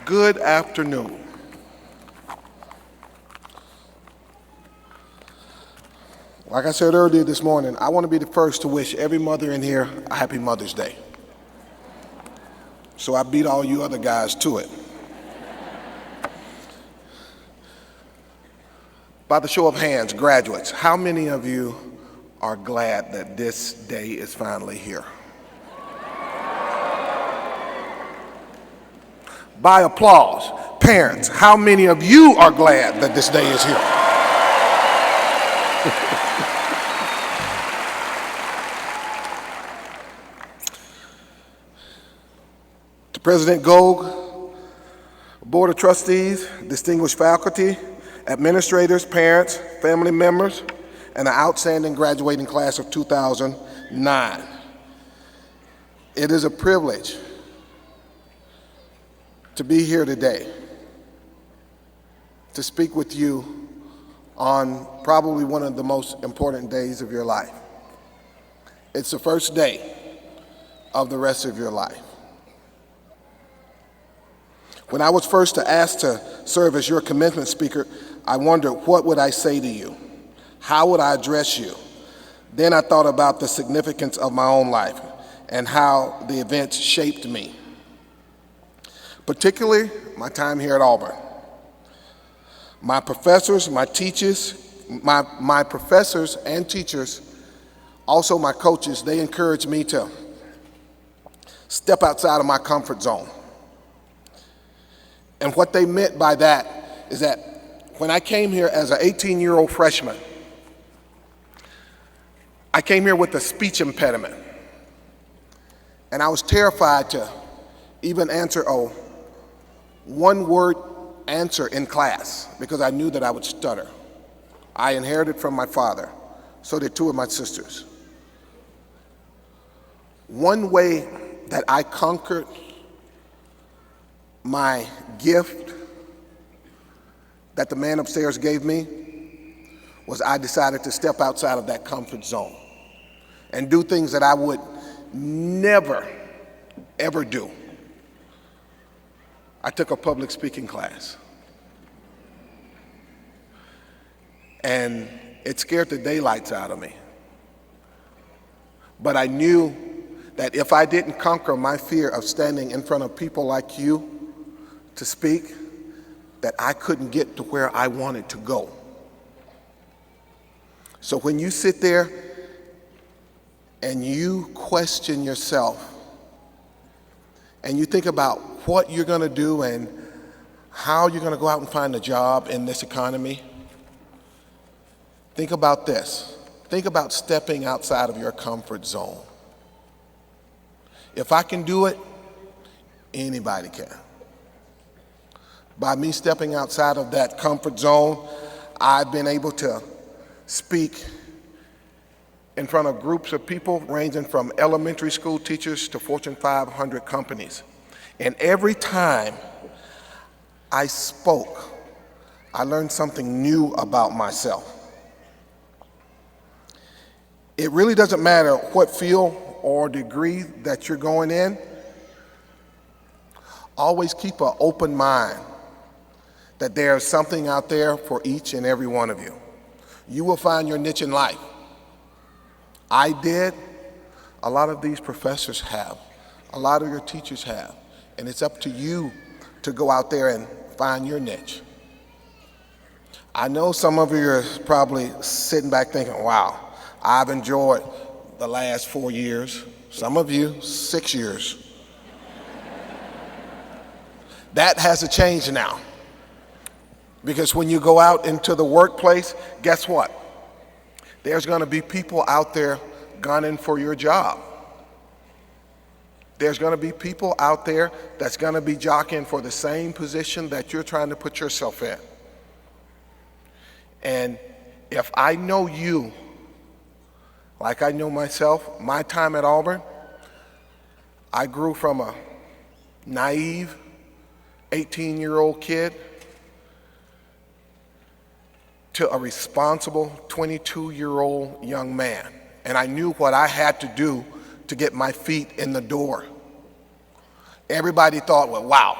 Good afternoon. Like I said earlier this morning, I want to be the first to wish every mother in here a happy Mother's Day. So I beat all you other guys to it. By the show of hands, graduates, how many of you are glad that this day is finally here? By applause, parents, how many of you are glad that this day is here? To President Gog, Board of Trustees, distinguished faculty, administrators, parents, family members, and the outstanding graduating class of 2009. It is a privilege to be here today to speak with you on probably one of the most important days of your life. It's the first day of the rest of your life. When I was first asked to serve as your commencement speaker, I wondered, what would I say to you? How would I address you? Then I thought about the significance of my own life and how the events shaped me, particularly my time here at Auburn. My professors, my teachers, my professors and teachers, also my coaches, they encouraged me to step outside of my comfort zone. And what they meant by that is that when I came here as an 18-year-old freshman, I came here with a speech impediment. And I was terrified to even answer a one-word answer in class because I knew that I would stutter. I inherited from my father, so did two of my sisters. One way that I conquered my gift that the man upstairs gave me was I decided to step outside of that comfort zone and do things that I would never, ever do. I took a public speaking class. And it scared the daylights out of me. But I knew that if I didn't conquer my fear of standing in front of people like you to speak, that I couldn't get to where I wanted to go. So when you sit there and you question yourself and you think about what you're going to do and how you're going to go out and find a job in this economy, think about this. Think about stepping outside of your comfort zone. If I can do it, anybody can. By me stepping outside of that comfort zone, I've been able to speak in front of groups of people ranging from elementary school teachers to Fortune 500 companies. And every time I spoke, I learned something new about myself. It really doesn't matter what field or degree that you're going in. Always keep an open mind that there's something out there for each and every one of you. You will find your niche in life. I did. A lot of these professors have. A lot of your teachers have. And it's up to you to go out there and find your niche. I know some of you are probably sitting back thinking, wow, I've enjoyed the last 4 years. Some of you, 6 years. That has to change now. Because when you go out into the workplace, guess what? There's going to be people out there gunning for your job. There's going to be people out there that's going to be jockeying for the same position that you're trying to put yourself in. And if I know you, like I know myself, my time at Auburn, I grew from a naive 18-year-old kid to a responsible 22-year-old young man. And I knew what I had to do to get my feet in the door. Everybody thought, well, wow,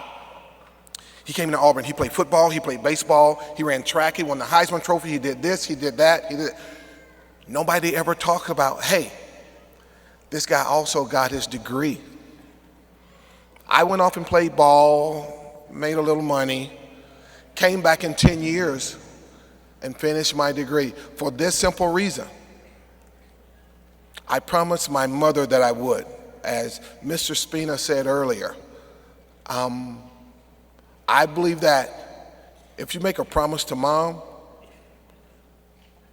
He came to Auburn. He played football. He played baseball. He ran track. He won the Heisman Trophy. He did this. He did that. Nobody ever talked about, hey, this guy also got his degree. I went off and played ball, made a little money, came back in 10 years and finished my degree for this simple reason. I promised my mother that I would. As Mr. Spina said earlier, I believe that if you make a promise to mom,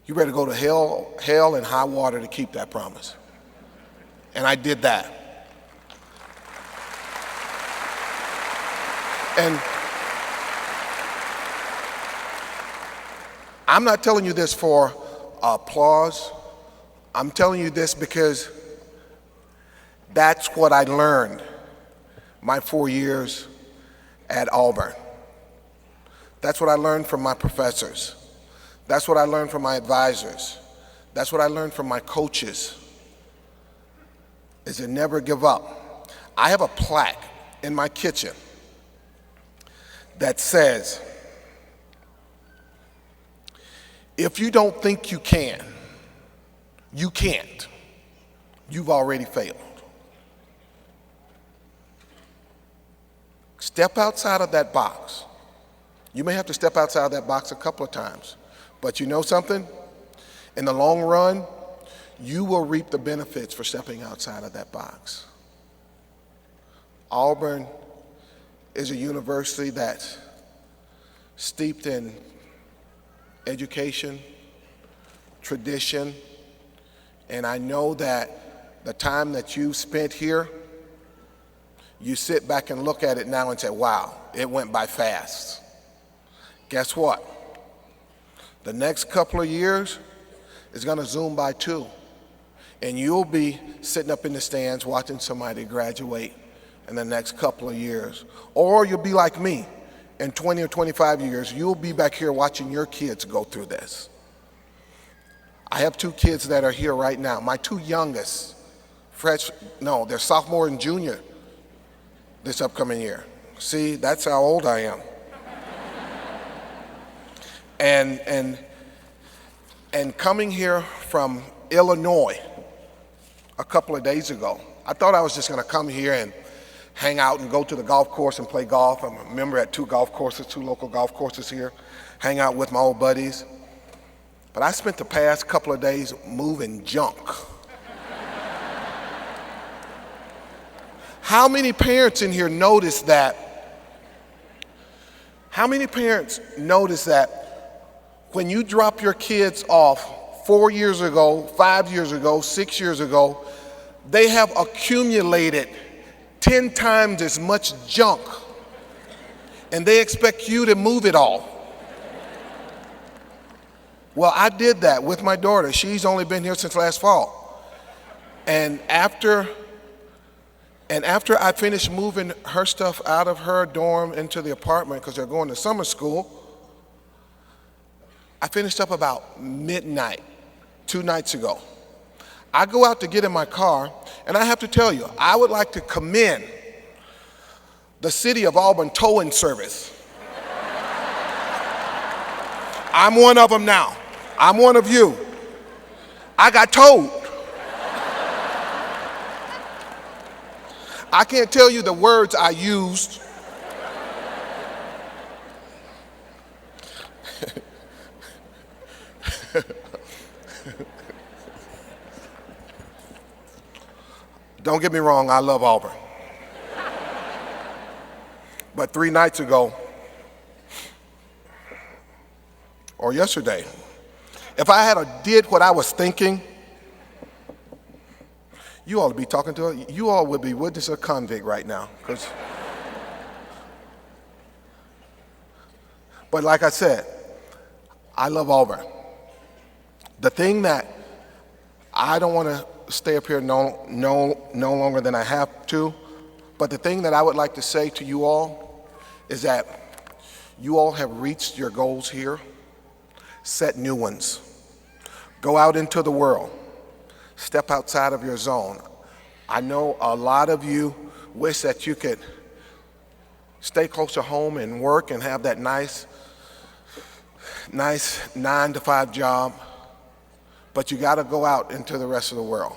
you better go to hell and high water to keep that promise. And I did that. And I'm not telling you this for applause. I'm telling you this because that's what I learned my 4 years at Auburn. That's what I learned from my professors. That's what I learned from my advisors. That's what I learned from my coaches, is to never give up. I have a plaque in my kitchen that says, if you don't think you can, you can't. You've already failed. Step outside of that box. You may have to step outside of that box a couple of times, but you know something? In the long run, you will reap the benefits for stepping outside of that box. Auburn is a university that's steeped in education, tradition, and I know that the time that you spent here, you sit back and look at it now and say, wow, it went by fast. Guess what? The next couple of years is going to zoom by too, and you'll be sitting up in the stands watching somebody graduate in the next couple of years. Or you'll be like me, in 20 or 25 years, you'll be back here watching your kids go through this. I have 2 kids that are here right now. My 2 youngest, they're sophomore and junior this upcoming year. See, that's how old I am. And coming here from Illinois a couple of days ago, I thought I was just going to come here and hang out and go to the golf course and play golf. I'm a member at 2 golf courses, 2 local golf courses here, hang out with my old buddies. But I spent the past couple of days moving junk. How many parents in here notice that? How many parents notice that when you drop your kids off 4 years ago, 5 years ago, 6 years ago, they have accumulated 10 times as much junk, and they expect you to move it all? Well, I did that with my daughter. She's only been here since last fall. And after I finished moving her stuff out of her dorm into the apartment because they're going to summer school, I finished up about midnight 2 nights ago. I go out to get in my car, and I have to tell you, I would like to commend the City of Auburn towing service. I'm one of them now. I'm one of you. I got towed. I can't tell you the words I used. Don't get me wrong, I love Auburn. But 3 nights ago, or yesterday, if I had did what I was thinking, you all would be talking to her. You all would be witnessing a convict right now. But like I said, I love Auburn. The thing that I don't want to stay up here no longer than I have to, but the thing that I would like to say to you all is that you all have reached your goals here. Set new ones. Go out into the world. Step outside of your zone. I know a lot of you wish that you could stay close to home and work and have that nice 9-to-5 job, but you got to go out into the rest of the world.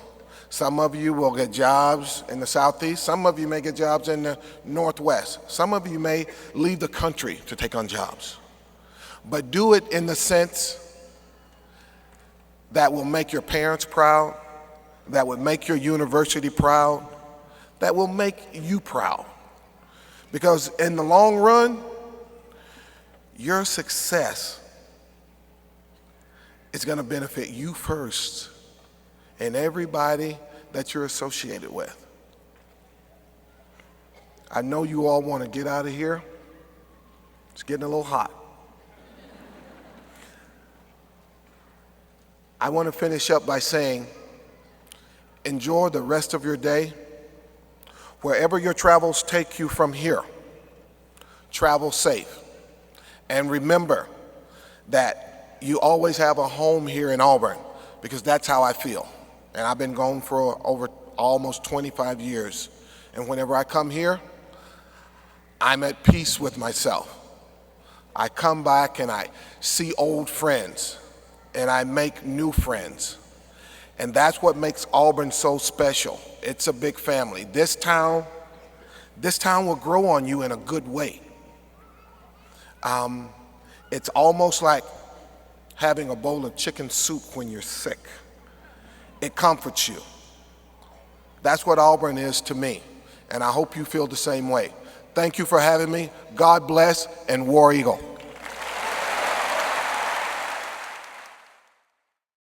Some of you will get jobs in the Southeast. Some of you may get jobs in the Northwest. Some of you may leave the country to take on jobs. But do it in the sense that will make your parents proud, that would make your university proud, that will make you proud. Because in the long run, your success is going to benefit you first and everybody that you're associated with. I know you all want to get out of here. It's getting a little hot. I want to finish up by saying, enjoy the rest of your day. Wherever your travels take you from here, travel safe. And remember that you always have a home here in Auburn, because that's how I feel. And I've been gone for over almost 25 years. And whenever I come here, I'm at peace with myself. I come back and I see old friends and I make new friends. And that's what makes Auburn so special. It's a big family. This town will grow on you in a good way. It's almost like having a bowl of chicken soup when you're sick. It comforts you. That's what Auburn is to me, and I hope you feel the same way. Thank you for having me. God bless, and War Eagle.